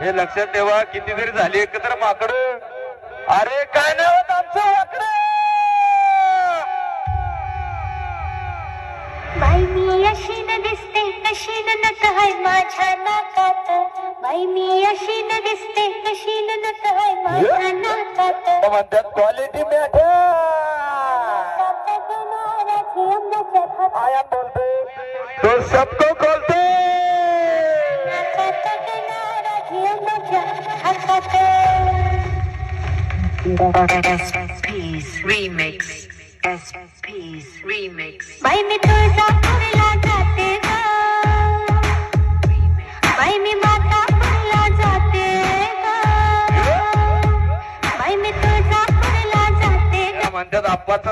हे लक्षात ठेवा, किती जरी झाली एकत्र माकड, अरे काय नाही होत आमचं वाकड. बाई मी अशी न दिसते कशी न नत हाय माझ्या नाकात. बाई मी अशी न दिसते कशी न नत हाय माझ्या नाकात. म्हणतात क्वालिटी मॅटर. आया बोलते तो सबको खोलते. SP's remix. SP's remix. बाई मी तुळजापूरला जाते ग. बाई मी मातापूरला जाते ग. बाई मी तुळजापूरला जाते ग. म्हणतात आप्पाचा